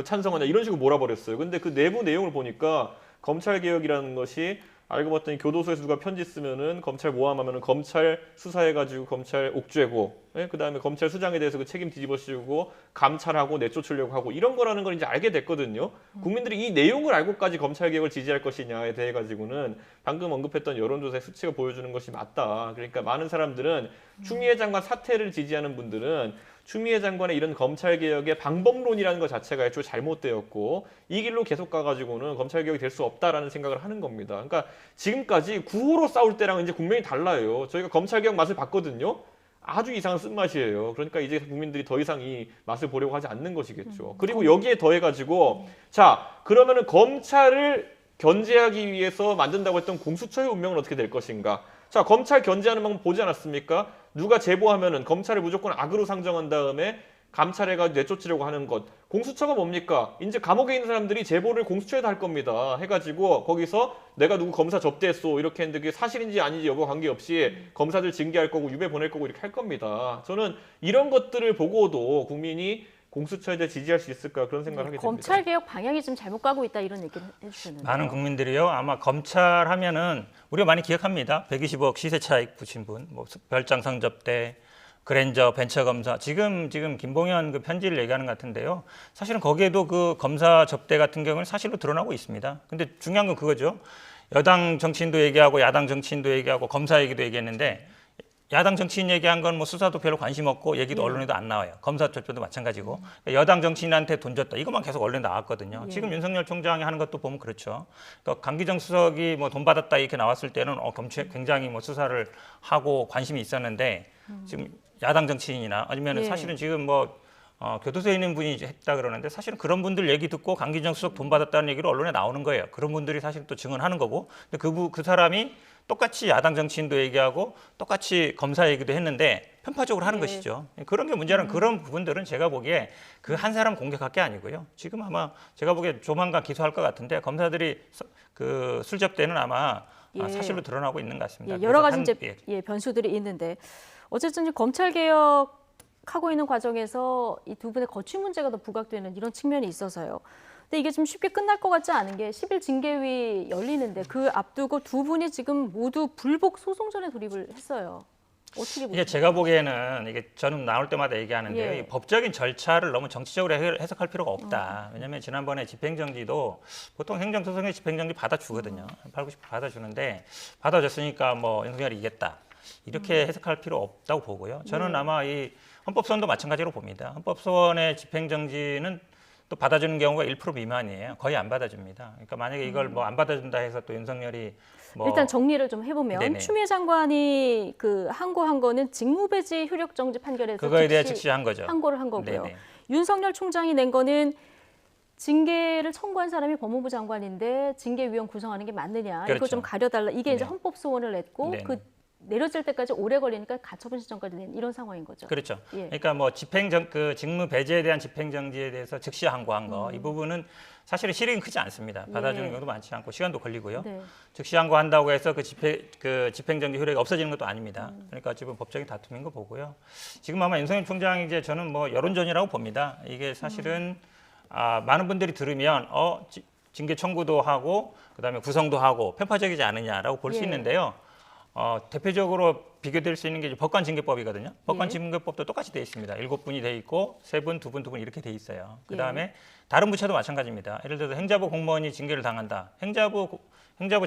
찬성하냐 이런 식으로 몰아버렸어요. 근데 그 내부 내용을 보니까 검찰 개혁이라는 것이 알고 봤더니 교도소에서 누가 편지 쓰면은 검찰 모함하면은 검찰 수사해가지고 검찰 옥죄고, 그다음에 검찰 수장에 대해서 그 책임 뒤집어 씌우고 감찰하고 내쫓으려고 하고 이런 거라는 걸 이제 알게 됐거든요. 국민들이 이 내용을 알고까지 검찰 개혁을 지지할 것이냐에 대해 가지고는 방금 언급했던 여론조사의 수치가 보여주는 것이 맞다. 그러니까 많은 사람들은 추미애 장관 사퇴를 지지하는 분들은 추미애 장관의 이런 검찰개혁의 방법론이라는 것 자체가 애초에 잘못되었고 이 길로 계속 가가지고는 검찰개혁이 될 수 없다라는 생각을 하는 겁니다. 그러니까 지금까지 구호로 싸울 때랑 이제 국면이 달라요. 저희가 검찰개혁 맛을 봤거든요. 아주 이상한 쓴맛이에요. 그러니까 이제 국민들이 더 이상 이 맛을 보려고 하지 않는 것이겠죠. 그리고 여기에 더해가지고 자 그러면은 검찰을 견제하기 위해서 만든다고 했던 공수처의 운명은 어떻게 될 것인가. 자 검찰 견제하는 방법 보지 않았습니까? 누가 제보하면은 검찰을 무조건 악으로 상정한 다음에 감찰해가지고 내쫓으려고 하는 것. 공수처가 뭡니까? 이제 감옥에 있는 사람들이 제보를 공수처에다 할 겁니다. 해가지고 거기서 내가 누구 검사 접대했어 이렇게 했는데 그게 사실인지 아닌지 여부 관계없이 검사들 징계할 거고 유배 보낼 거고 이렇게 할 겁니다. 저는 이런 것들을 보고도 국민이 공수처에 대해 지지할 수 있을까 그런 생각을 하게 됩니다. 검찰 개혁 방향이 좀 잘못 가고 있다 이런 얘기를 해주시는데요. 많은 국민들이요. 아마 검찰 하면은 우리가 많이 기억합니다. 120억 시세 차익 붙인 분, 뭐 별장 성접대, 그랜저 벤처검사. 지금 김봉현 그 편지를 얘기하는 것 같은데요. 사실은 거기에도 그 검사 접대 같은 경우는 사실로 드러나고 있습니다. 근데 중요한 건 그거죠. 여당 정치인도 얘기하고 야당 정치인도 얘기하고 검사 얘기도 얘기했는데 야당 정치인 얘기한 건 뭐 수사도 별로 관심 없고 얘기도 언론에도 안 나와요. 검사 접견도 마찬가지고. 여당 정치인한테 돈 줬다. 이것만 계속 언론에 나왔거든요. 지금 윤석열 총장이 하는 것도 보면 그렇죠. 그러니까 강기정 수석이 뭐 돈 받았다 이렇게 나왔을 때는 검찰 굉장히 뭐 수사를 하고 관심이 있었는데 지금 야당 정치인이나 아니면 사실은 지금 뭐 교도소에 있는 분이 했다 그러는데 사실은 그런 분들 얘기 듣고 강기정 수석 돈 받았다는 얘기로 언론에 나오는 거예요. 그런 분들이 사실 또 증언하는 거고. 근데 그 사람이 똑같이 야당 정치인도 얘기하고 똑같이 검사 얘기도 했는데 편파적으로 하는 것이죠. 그런 게 문제는 그런 부분들은 제가 보기에 그 한 사람 공격할 게 아니고요. 지금 아마 제가 보기에 조만간 기소할 것 같은데 검사들이 그 술접대는 아마 사실로 드러나고 있는 것 같습니다. 여러 가지 이제 변수들이 있는데 어쨌든 검찰 개혁하고 있는 과정에서 이 두 분의 거취 문제가 더 부각되는 이런 측면이 있어서요. 근데 이게 좀 쉽게 끝날 것 같지 않은 게 10일 징계위 열리는데 그 앞두고 두 분이 지금 모두 불복 소송전에 돌입을 했어요. 어떻게 보세요? 이게 제가 보기에는 이게 저는 나올 때마다 얘기하는데요. 이 법적인 절차를 너무 정치적으로 해석할 필요가 없다. 왜냐하면 지난번에 집행정지도 보통 행정소송에 집행정지 받아주거든요. 80, 90% 받아주는데 받아줬으니까 뭐 윤석열이 이겼다. 이렇게 해석할 필요 없다고 보고요. 저는 아마 이 헌법소원도 마찬가지로 봅니다. 헌법소원의 집행정지는 또 받아주는 경우가 1% 미만이에요. 거의 안 받아줍니다. 그러니까 만약에 이걸 뭐 안 받아준다 해서 또 윤석열이 뭐 일단 정리를 좀 해보면 추미애 장관이 그 항고한 거는 직무배제 효력정지 판결에서 그거에 대해 즉시한 거죠. 항고를 한 거고요. 윤석열 총장이 낸 거는 징계를 청구한 사람이 법무부 장관인데 징계위원 구성하는 게 맞느냐 이거 좀 가려달라. 이게 이제 헌법소원을 냈고 그 내려질 때까지 오래 걸리니까 가처분 신청까지 낸 이런 상황인 거죠. 그렇죠. 그러니까 뭐 그 직무 배제에 대한 집행정지에 대해서 즉시 항고한 거 이 부분은 사실은 실익은 크지 않습니다. 받아주는 경우도 많지 않고 시간도 걸리고요. 즉시 항고한다고 해서 그 집행정지 효력이 없어지는 것도 아닙니다. 그러니까 지금 법적인 다툼인 거 보고요. 지금 아마 윤석열 총장이 이제 저는 뭐 여론전이라고 봅니다. 이게 사실은 많은 분들이 들으면 징계 청구도 하고 그다음에 구성도 하고 편파적이지 않느냐라고 볼 수 있는데요. 대표적으로 비교될 수 있는 게 법관징계법이거든요. 법관징계법도 똑같이 돼 있습니다. 7분이 돼 있고 3분, 2분, 2분 이렇게 돼 있어요. 그다음에 다른 부처도 마찬가지입니다. 예를 들어서 행자부 공무원이 징계를 당한다. 행자부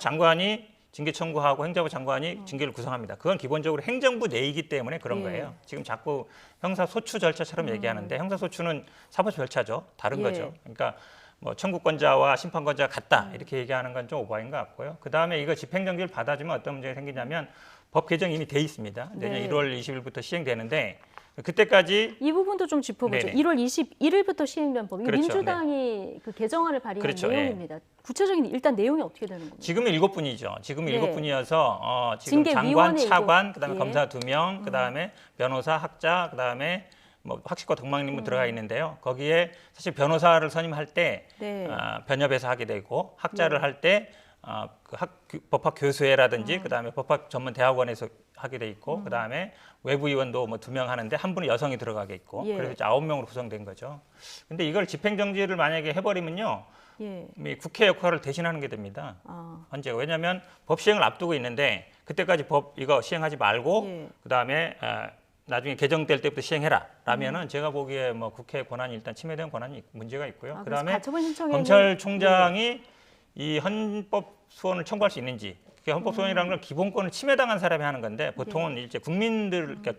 장관이 징계 청구하고 행자부 장관이 징계를 구성합니다. 그건 기본적으로 행정부 내이기 때문에 그런 거예요. 지금 자꾸 형사소추 절차처럼 얘기하는데 형사소추는 사법 절차죠. 다른 거죠. 그러니까 뭐 청구권자와 심판권자가 같다 이렇게 얘기하는 건 좀 오버인 것 같고요. 그 다음에 이거 집행정지를 받아주면 어떤 문제가 생기냐면 법 개정이 이미 돼 있습니다. 내년 네. 1월 20일부터 시행되는데 그때까지 이 부분도 좀 짚어보죠. 네네. 1월 21일부터 시행된 법. 이게 그렇죠. 민주당이 그 개정안을 발의한 그렇죠. 내용입니다. 구체적인 일단 내용이 어떻게 되는 겁니까? 지금은 7분이죠. 지금 네. 7분이어서 지금 장관, 징계위원회 차관, 그다음에 예. 검사 2명, 그다음에 변호사, 학자, 그다음에 뭐 학식과 독망님은 들어가 있는데요. 거기에 사실 변호사를 선임할 때 네. 변협에서 하게 되고 학자를 할 때 법학 교수회라든지 그다음에 법학 전문 대학원에서 하게 돼 있고 그다음에 외부위원도 뭐 2명 하는데 한 분은 여성이 들어가게 있고 예. 그래서 이제 9명으로 구성된 거죠. 근데 이걸 집행정지를 만약에 해버리면요. 예. 이 국회 역할을 대신하는 게 됩니다. 아. 언제? 왜냐하면 법 시행을 앞두고 있는데 그때까지 법 이거 시행하지 말고 예. 그다음에 나중에 개정될 때부터 시행해라 라면은 제가 보기에 뭐 국회 권한이 일단 침해된 권한이 문제가 있고요. 그래서 그다음에 가처분 신청에는 검찰총장이 이 헌법 소원을 청구할 수 있는지 그게 헌법 소원이라는 건 기본권을 침해당한 사람이 하는 건데 보통은 이제 국민들 그러니까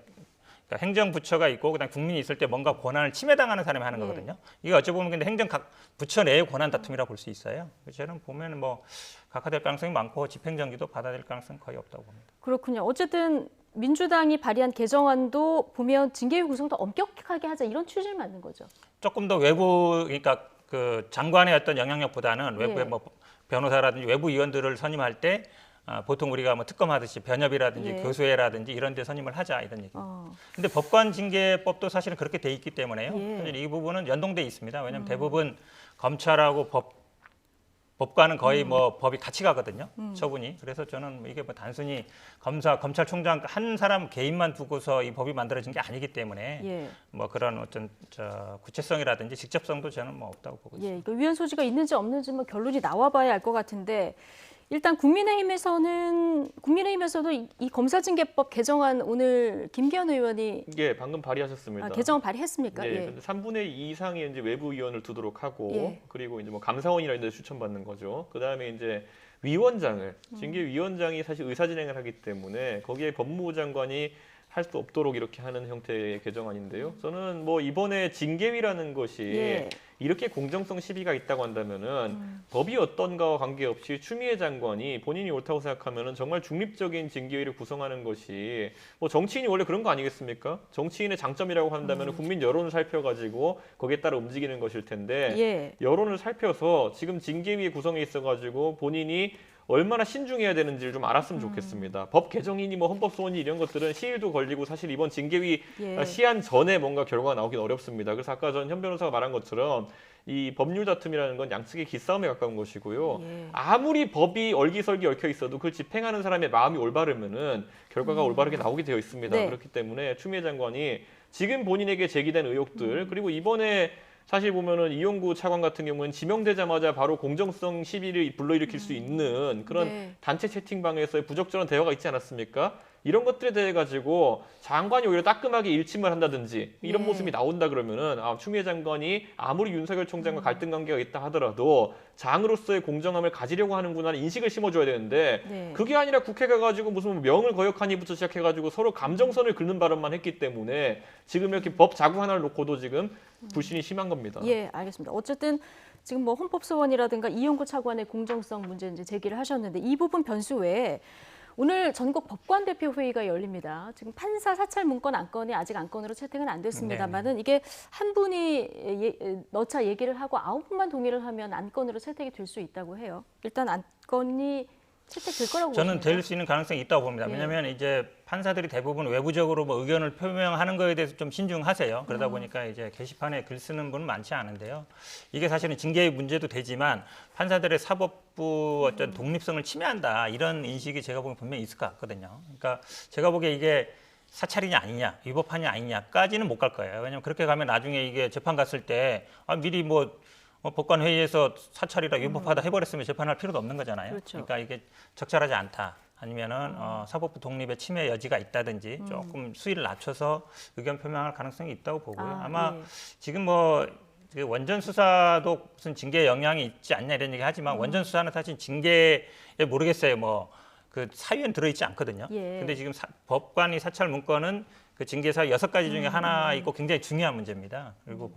행정부처가 있고 그다음 국민이 있을 때 뭔가 권한을 침해당하는 사람이 하는 거거든요. 이게 어찌 보면 근데 행정 각 부처 내의 권한 다툼이라고 볼 수 있어요. 그래서 저는 보면 뭐 각하될 가능성이 많고 집행정지도 받아들일 가능성은 거의 없다고 봅니다. 그렇군요. 어쨌든 민주당이 발의한 개정안도 보면 징계위 구성도 엄격하게 하자 이런 취지를 맞는 거죠. 조금 더 외부 그러니까 그 장관의 어떤 영향력보다는 외부의 예. 뭐 변호사라든지 외부 위원들을 선임할 때 보통 우리가 뭐 특검하듯이 변협이라든지 예. 교수회라든지 이런 데 선임을 하자 이런 얘기입니다. 어. 근데 법관 징계법도 사실은 그렇게 돼 있기 때문에요. 예. 사실 이 부분은 연동돼 있습니다. 왜냐하면 대부분 검찰하고 법관은 거의 뭐 법이 같이 가거든요. 처분이. 그래서 저는 이게 뭐 단순히 검찰총장 한 사람 개인만 두고서 이 법이 만들어진 게 아니기 때문에 예. 뭐 그런 어떤 구체성이라든지 직접성도 저는 뭐 없다고 보고 있습니다. 예, 그 위헌 소지가 있는지 없는지 뭐 결론이 나와봐야 알 것 같은데 일단 국민의힘에서도 이 검사징계법 개정안 오늘 김기현 의원이 예, 방금 발의하셨습니다. 개정안 발의했습니까? 네, 예. 근데 3분의 2 이상의 이제 외부 위원을 두도록 하고 예. 그리고 이제 뭐 감사원이라는 데 추천받는 거죠. 그다음에 이제 위원장을 징계위원장이 사실 의사진행을 하기 때문에 거기에 법무부 장관이 할 수 없도록 이렇게 하는 형태의 개정안인데요. 저는 뭐 이번에 징계위라는 것이 예. 이렇게 공정성 시비가 있다고 한다면은 법이 어떤가와 관계없이 추미애 장관이 본인이 옳다고 생각하면은 정말 중립적인 징계위를 구성하는 것이 뭐 정치인이 원래 그런 거 아니겠습니까? 정치인의 장점이라고 한다면은 국민 여론을 살펴가지고 거기에 따라 움직이는 것일 텐데 예. 여론을 살펴서 지금 징계위에 구성해 있어가지고 본인이 얼마나 신중해야 되는지를 좀 알았으면 좋겠습니다. 법 개정이니 뭐 헌법 소원이 이런 것들은 시일도 걸리고 사실 이번 징계위 예. 시한 전에 뭔가 결과가 나오긴 어렵습니다. 그래서 아까 전 현 변호사가 말한 것처럼 이 법률 다툼이라는 건 양측의 기싸움에 가까운 것이고요. 예. 아무리 법이 얼기설기 얽혀 있어도 그걸 집행하는 사람의 마음이 올바르면은 결과가 올바르게 나오게 되어 있습니다. 네. 그렇기 때문에 추미애 장관이 지금 본인에게 제기된 의혹들 그리고 이번에 사실 보면은 이용구 차관 같은 경우는 지명되자마자 바로 공정성 시비를 불러일으킬 수 있는 그런 네. 단체 채팅방에서의 부적절한 대화가 있지 않았습니까? 이런 것들에 대해 가지고 장관이 오히려 따끔하게 일침을 한다든지 이런 예. 모습이 나온다 그러면은 추미애 장관이 아무리 윤석열 총장과 갈등 관계가 있다 하더라도 장으로서의 공정함을 가지려고 하는구나는 인식을 심어줘야 되는데 네. 그게 아니라 국회 가가지고 무슨 명을 거역하니부터 시작해가지고 서로 감정선을 긁는 발언만 했기 때문에 지금 이렇게 법 자구 하나를 놓고도 지금 불신이 심한 겁니다. 예, 알겠습니다. 어쨌든 지금 뭐 헌법소원이라든가 이용구 차관의 공정성 문제 이제 제기를 하셨는데 이 부분 변수 외에 오늘 전국 법관 대표 회의가 열립니다. 지금 판사 사찰 문건 안건이 아직 안건으로 채택은 안 됐습니다만은 이게 한 분이 넣자 얘기를 하고 9분만 동의를 하면 안건으로 채택이 될 수 있다고 해요. 일단 안건이 채택될 거라고 저는 보십니까? 될 수 있는 가능성이 있다고 봅니다. 예. 왜냐하면 이제 판사들이 대부분 외부적으로 뭐 의견을 표명하는 거에 대해서 좀 신중하세요. 그러다 보니까 이제 게시판에 글 쓰는 분은 많지 않은데요. 이게 사실은 징계의 문제도 되지만 판사들의 사법부 어떤 독립성을 침해한다 이런 인식이 제가 보기엔 분명히 있을 것 같거든요. 그러니까 제가 보기에 이게 사찰이냐 아니냐, 위법하냐 아니냐까지는 못 갈 거예요. 왜냐하면 그렇게 가면 나중에 이게 재판 갔을 때 미리 법관 회의에서 사찰이라 위법하다 해버렸으면 재판할 필요도 없는 거잖아요. 그렇죠. 그러니까 이게 적절하지 않다. 아니면은 사법부 독립의 침해 여지가 있다든지 조금 수위를 낮춰서 의견 표명할 가능성이 있다고 보고요. 아마 예. 지금 원전 수사도 무슨 징계에 영향이 있지 않냐 이런 얘기 하지만 원전 수사는 사실 징계에 모르겠어요. 그 사유엔 들어있지 않거든요. 예. 근데 지금 법관이 사찰 문건은 그 징계사 6가지 중에 하나 있고 굉장히 중요한 문제입니다. 그리고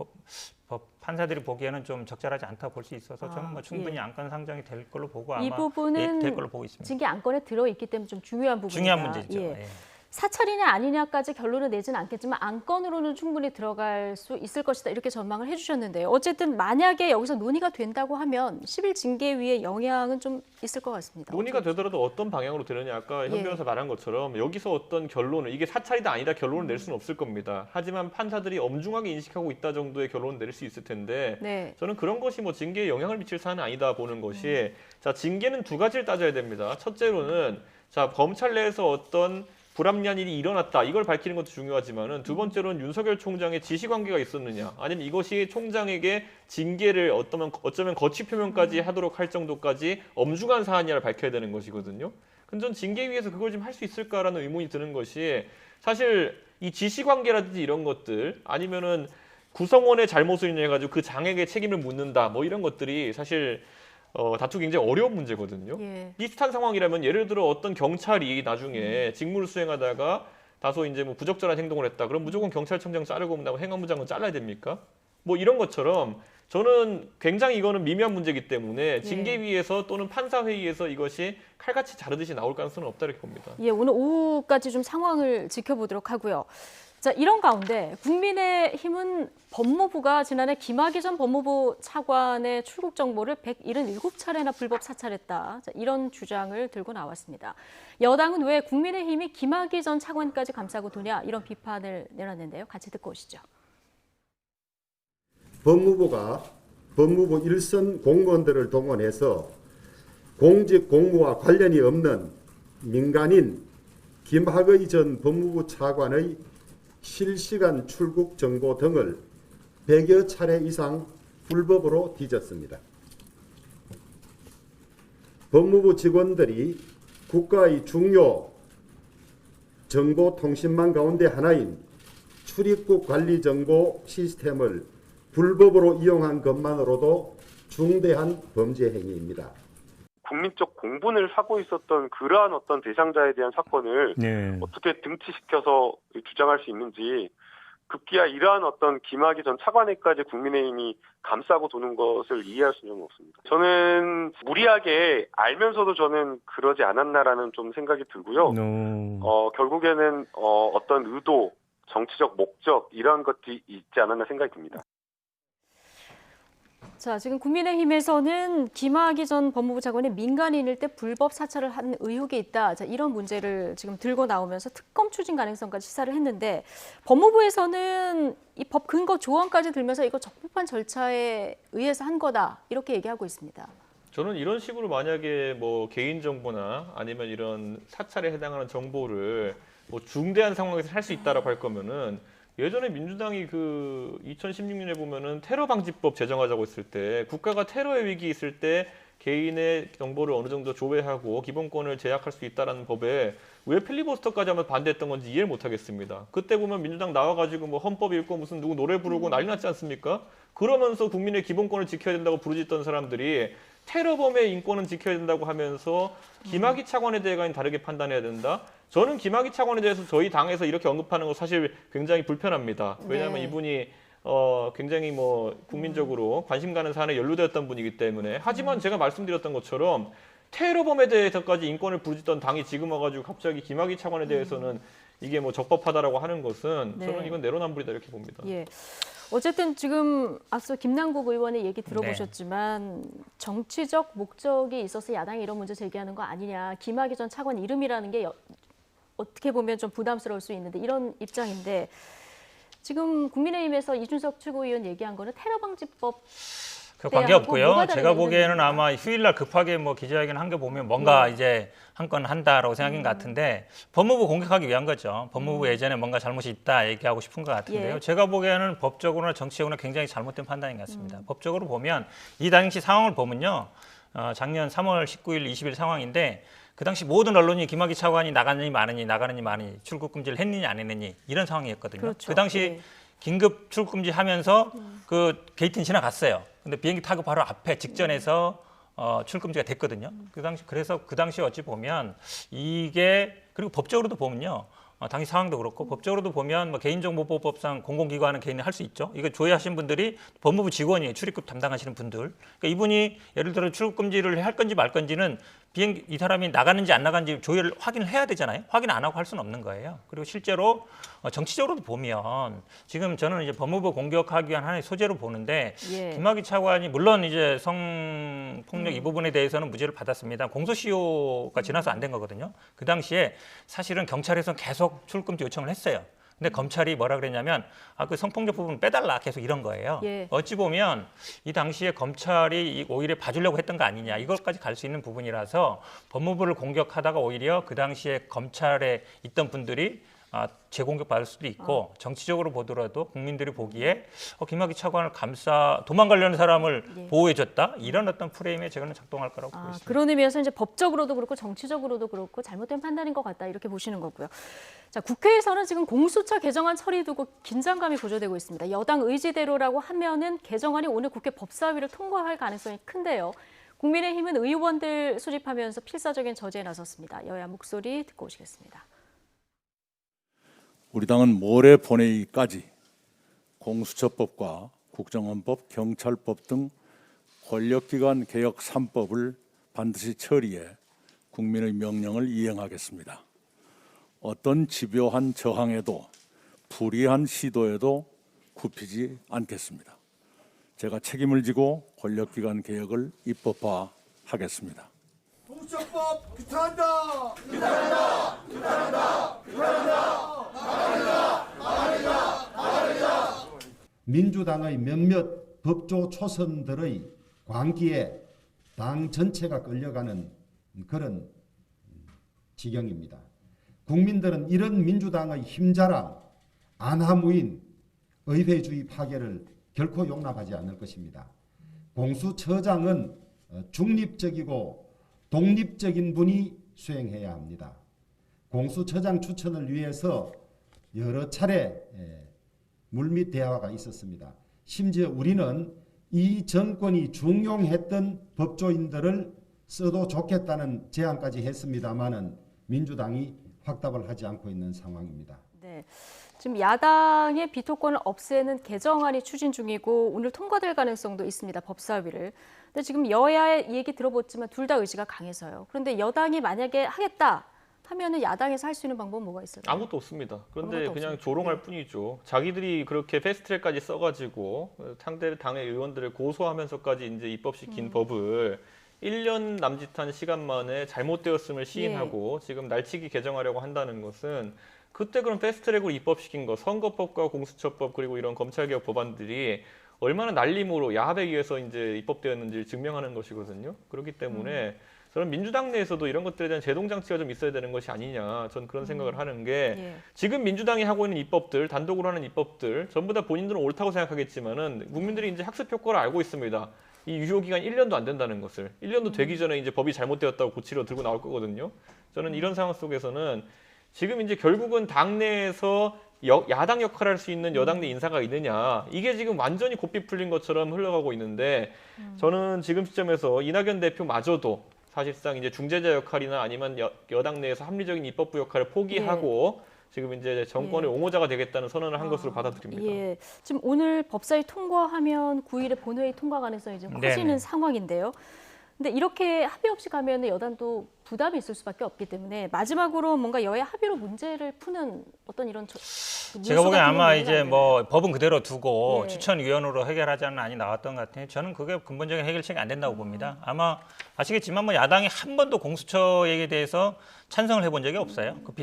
판사들이 보기에는 좀 적절하지 않다 볼 수 있어서 저는 뭐 충분히 안건 상정이 될 걸로 보고 아마 이 부분은 될 걸로 보고 있습니다. 징계 안건에 들어있기 때문에 좀 중요한 부분이다. 중요한 문제죠. 예. 예. 사찰이냐 아니냐까지 결론을 내지는 않겠지만 안건으로는 충분히 들어갈 수 있을 것이다 이렇게 전망을 해주셨는데요. 어쨌든 만약에 여기서 논의가 된다고 하면 10일 징계위에 영향은 좀 있을 것 같습니다. 논의가 되더라도 어떤 방향으로 되느냐 아까 현 예. 변호사 말한 것처럼 여기서 어떤 결론을 이게 사찰이다 아니다 결론을 낼 수는 없을 겁니다. 하지만 판사들이 엄중하게 인식하고 있다 정도의 결론을 내릴 수 있을 텐데 네. 저는 그런 것이 뭐 징계에 영향을 미칠 사안은 아니다 보는 것이 자 징계는 두 가지를 따져야 됩니다. 첫째로는 자 검찰 내에서 어떤 불합리한 일이 일어났다. 이걸 밝히는 것도 중요하지만은 두 번째로는 윤석열 총장의 지시관계가 있었느냐. 아니면 이것이 총장에게 징계를 어쩌면 거취 표명까지 하도록 할 정도까지 엄중한 사안이냐를 밝혀야 되는 것이거든요. 근데 전 징계위에서 그걸 좀 할 수 있을까라는 의문이 드는 것이 사실 이 지시관계라든지 이런 것들 아니면은 구성원의 잘못을 인해 가지고 그 장에게 책임을 묻는다. 뭐 이런 것들이 사실 다투기 굉장히 어려운 문제거든요. 예. 비슷한 상황이라면 예를 들어 어떤 경찰이 나중에 직무를 수행하다가 다소 이제 뭐 부적절한 행동을 했다. 그럼 무조건 경찰청장 자르고 온다고 행안부 장관 잘라야 됩니까? 뭐 이런 것처럼 저는 굉장히 이거는 미묘한 문제이기 때문에 징계위에서 또는 판사회의에서 이것이 칼같이 자르듯이 나올 가능성은 없다 이렇게 봅니다. 예, 오늘 오후까지 좀 상황을 지켜보도록 하고요. 자, 이런 가운데 국민의힘은 법무부가 지난해 김학의 전 법무부 차관의 출국 정보를 177차례나 불법 사찰했다. 자, 이런 주장을 들고 나왔습니다. 여당은 왜 국민의힘이 김학의 전 차관까지 감싸고 도냐 이런 비판을 내놨는데요. 같이 듣고 오시죠. 법무부가 법무부 일선 공무원들을 동원해서 공직 공무와 관련이 없는 민간인 김학의 전 법무부 차관의 실시간 출국 정보 등을 100여 차례 이상 불법으로 뒤졌습니다. 법무부 직원들이 국가의 중요 정보통신망 가운데 하나인 출입국 관리 정보 시스템을 불법으로 이용한 것만으로도 중대한 범죄 행위입니다. 국민적 공분을 사고 있었던 그러한 어떤 대상자에 대한 사건을 어떻게 등치시켜서 주장할 수 있는지 급기야 이러한 어떤 김학의 전 차관에까지 국민의힘이 감싸고 도는 것을 이해할 수는 없습니다. 저는 무리하게 알면서도 저는 그러지 않았나라는 좀 생각이 들고요. 결국에는 어떤 의도, 정치적 목적 이러한 것들이 있지 않았나 생각이 듭니다. 자, 지금 국민의힘에서는 김학의 전 법무부 차관이 민간인일 때 불법 사찰을 한 의혹이 있다. 자, 이런 문제를 지금 들고 나오면서 특검 추진 가능성까지 시사를 했는데 법무부에서는 이 법 근거 조항까지 들면서 이거 적법한 절차에 의해서 한 거다. 이렇게 얘기하고 있습니다. 저는 이런 식으로 만약에 뭐 개인정보나 아니면 이런 사찰에 해당하는 정보를 뭐 중대한 상황에서 할 수 있다라고 할 거면은 예전에 민주당이 그 2016년에 보면은 테러 방지법 제정하자고 했을 때 국가가 테러의 위기 있을 때 개인의 정보를 어느 정도 조회하고 기본권을 제약할 수 있다라는 법에 왜 필리버스터까지 하면 반대했던 건지 이해를 못 하겠습니다. 그때 보면 민주당 나와가지고 뭐 헌법 읽고 무슨 누구 노래 부르고 난리 났지 않습니까? 그러면서 국민의 기본권을 지켜야 된다고 부르짖던 사람들이 테러범의 인권은 지켜야 된다고 하면서 김학의 차관에 대해서는 다르게 판단해야 된다. 저는 김학의 차관에 대해서 저희 당에서 이렇게 언급하는 거 사실 굉장히 불편합니다. 왜냐하면 이분이 굉장히 뭐 국민적으로 관심 가는 사안에 연루되었던 분이기 때문에. 하지만 제가 말씀드렸던 것처럼 테러범에 대해서까지 인권을 부르짖던 당이 지금 와가지고 갑자기 김학의 차관에 대해서는 이게 뭐 적법하다라고 하는 것은 저는 이건 내로남불이다 이렇게 봅니다. 예. 어쨌든 지금 앞서 김남국 의원의 얘기 들어보셨지만 정치적 목적이 있어서 야당이 이런 문제 제기하는 거 아니냐. 김학의 전 차관 이름이라는 게 어떻게 보면 좀 부담스러울 수 있는데 이런 입장인데 지금 국민의힘에서 이준석 최고위원 얘기한 거는 테러방지법 그 관계 없고요. 제가 보기에는 아마 휴일날 급하게 뭐 기자회견 한 게 보면 뭔가 이제 한 건 한다라고 생각인 것 같은데 법무부 공격하기 위한 거죠. 법무부 예전에 뭔가 잘못이 있다 얘기하고 싶은 것 같은데요. 제가 보기에는 법적으로나 정치적으로나 굉장히 잘못된 판단인 것 같습니다. 법적으로 보면 이 당시 상황을 보면요. 작년 3월 19일, 20일 상황인데 그 당시 모든 언론이 김학의 차관이 나가느니 마느니 출국 금지를 했느니 안 했느니 이런 상황이었거든요. 그렇죠. 그 당시 긴급 출국 금지 하면서 그 게이트는 지나갔어요. 근데 비행기 타고 바로 앞에 직전에서 출국 금지가 됐거든요. 그래서 그 당시 어찌 보면 이게 그리고 법적으로도 보면요. 당시 상황도 그렇고 법적으로도 보면 뭐 개인정보보호법상 공공기관은 개인이 할 수 있죠. 이거 조회하신 분들이 법무부 직원이에요. 출입국 담당하시는 분들. 그러니까 이분이 예를 들어 출국 금지를 할 건지 말 건지는 비행 이 사람이 나가는지 안 나가는지 조회를 확인을 해야 되잖아요. 확인 안 하고 할 수는 없는 거예요. 그리고 실제로 정치적으로도 보면 지금 저는 이제 법무부 공격하기 위한 하나의 소재로 보는데 김학의 차관이 물론 이제 성폭력 이 부분에 대해서는 무죄를 받았습니다. 공소시효가 지나서 안 된 거거든요. 그 당시에 사실은 경찰에서는 계속 출금지 요청을 했어요. 근데 검찰이 뭐라 그랬냐면 그 성폭력 부분 빼달라 계속 이런 거예요. 어찌 보면 이 당시에 검찰이 오히려 봐주려고 했던 거 아니냐 이것까지 갈 수 있는 부분이라서 법무부를 공격하다가 오히려 그 당시에 검찰에 있던 분들이 재공격 받을 수도 있고 정치적으로 보더라도 국민들이 보기에 김학의 차관을 도망가려는 사람을 보호해줬다 이런 어떤 프레임에 저는 작동할 거라고 보고 있습니다. 그런 의미에서 이제 법적으로도 그렇고 정치적으로도 그렇고 잘못된 판단인 것 같다 이렇게 보시는 거고요. 자, 국회에서는 지금 공수처 개정안 처리 두고 긴장감이 고조되고 있습니다. 여당 의지대로라고 하면은 개정안이 오늘 국회 법사위를 통과할 가능성이 큰데요. 국민의힘은 의원들 소집하면서 필사적인 저지에 나섰습니다. 여야 목소리 듣고 오시겠습니다. 우리 당은 모레 본회의까지 공수처법과 국정원법, 경찰법 등 권력기관 개혁 3법을 반드시 처리해 국민의 명령을 이행하겠습니다. 어떤 집요한 저항에도 불의한 시도에도 굽히지 않겠습니다. 제가 책임을 지고 권력기관 개혁을 입법화하겠습니다. 공수처법 규탄한다! 규탄한다! 규탄한다! 규탄한다! 민주당의 몇몇 법조 초선들의 광기에 당 전체가 끌려가는 그런 지경입니다. 국민들은 이런 민주당의 힘자랑 안하무인 의회주의 파괴를 결코 용납하지 않을 것입니다. 공수처장은 중립적이고 독립적인 분이 수행해야 합니다. 공수처장 추천을 위해서 여러 차례 물밑 대화가 있었습니다. 심지어 우리는 이 정권이 중용했던 법조인들을 써도 좋겠다는 제안까지 했습니다마는 민주당이 확답을 하지 않고 있는 상황입니다. 네, 지금 야당의 비토권을 없애는 개정안이 추진 중이고 오늘 통과될 가능성도 있습니다. 법사위를. 근데 지금 여야의 얘기 들어봤지만 둘 다 의지가 강해서요. 그런데 여당이 만약에 하겠다 하면은 야당에서 할 수 있는 방법은 뭐가 있을까요? 아무것도 없습니다. 그런데 아무것도 그냥 없습니다. 조롱할 뿐이죠. 자기들이 그렇게 패스트트랙까지 써가지고 상대 당의 의원들을 고소하면서까지 이제 입법시킨 법을 1년 남짓한 시간 만에 잘못되었음을 시인하고 지금 날치기 개정하려고 한다는 것은 그때 그런 패스트트랙으로 입법시킨 거 선거법과 공수처법 그리고 이런 검찰개혁 법안들이 얼마나 날림으로 야합에 의해서 이제 입법되었는지를 증명하는 것이거든요. 그렇기 때문에 저는 민주당 내에서도 이런 것들에 대한 제동장치가 좀 있어야 되는 것이 아니냐 전 그런 생각을 하는 게 지금 민주당이 하고 있는 입법들 단독으로 하는 입법들 전부 다 본인들은 옳다고 생각하겠지만은 국민들이 이제 학습 효과를 알고 있습니다. 이 유효기간 1년도 안 된다는 것을 1년도 되기 전에 이제 법이 잘못되었다고 고치러 들고 나올 거거든요. 저는 이런 상황 속에서는 지금 이제 결국은 당내에서 야당 역할을 할 수 있는 여당 내 인사가 있느냐 이게 지금 완전히 고삐 풀린 것처럼 흘러가고 있는데 저는 지금 시점에서 이낙연 대표마저도 사실상 이제 중재자 역할이나 아니면 여당 내에서 합리적인 입법부 역할을 포기하고 지금 이제 정권의 옹호자가 되겠다는 선언을 한 것으로 받아들입니다. 지금 오늘 법사위 통과하면 9일에 본회의 통과 가능성이 좀 커지는 상황인데요. 근데 이렇게 합의 없이 가면 여당도 부담이 있을 수밖에 없기 때문에 마지막으로 뭔가 여야 합의로 문제를 푸는 어떤 이런 제가 보기엔 아마 이제 뭐 법은 그대로 두고 추천위원으로 해결하자는 안이 나왔던 것 같아요. 저는 그게 근본적인 해결책이 안 된다고 봅니다. 아마 아시겠지만 뭐 야당이 한 번도 공수처에 대해서 찬성을 해본 적이 없어요. 그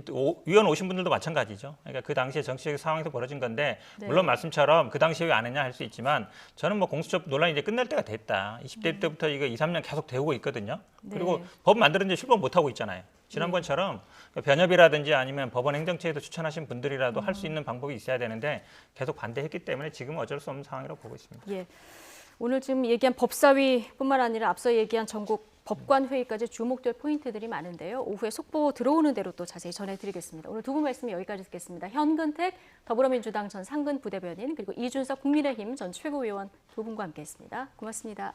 위원 오신 분들도 마찬가지죠. 그러니까 그 당시에 정치적 상황에서 벌어진 건데 물론 말씀처럼 그 당시에 왜 안 했냐 할 수 있지만 저는 뭐 공수처 논란이 이제 끝날 때가 됐다. 20대 때부터 이거 2, 3년 계속 되고 있거든요. 그리고 법 만드는데 실법 못 하고 있잖아요. 지난번처럼 변협이라든지 아니면 법원 행정처에서 추천하신 분들이라도 할 수 있는 방법이 있어야 되는데 계속 반대했기 때문에 지금은 어쩔 수 없는 상황이라고 보고 있습니다. 오늘 지금 얘기한 법사위뿐만 아니라 앞서 얘기한 전국 법관회의까지 주목될 포인트들이 많은데요. 오후에 속보 들어오는 대로 또 자세히 전해드리겠습니다. 오늘 두 분 말씀 여기까지 듣겠습니다. 현근택 더불어민주당 전 상근 부대변인 그리고 이준석 국민의힘 전 최고위원 두 분과 함께했습니다. 고맙습니다.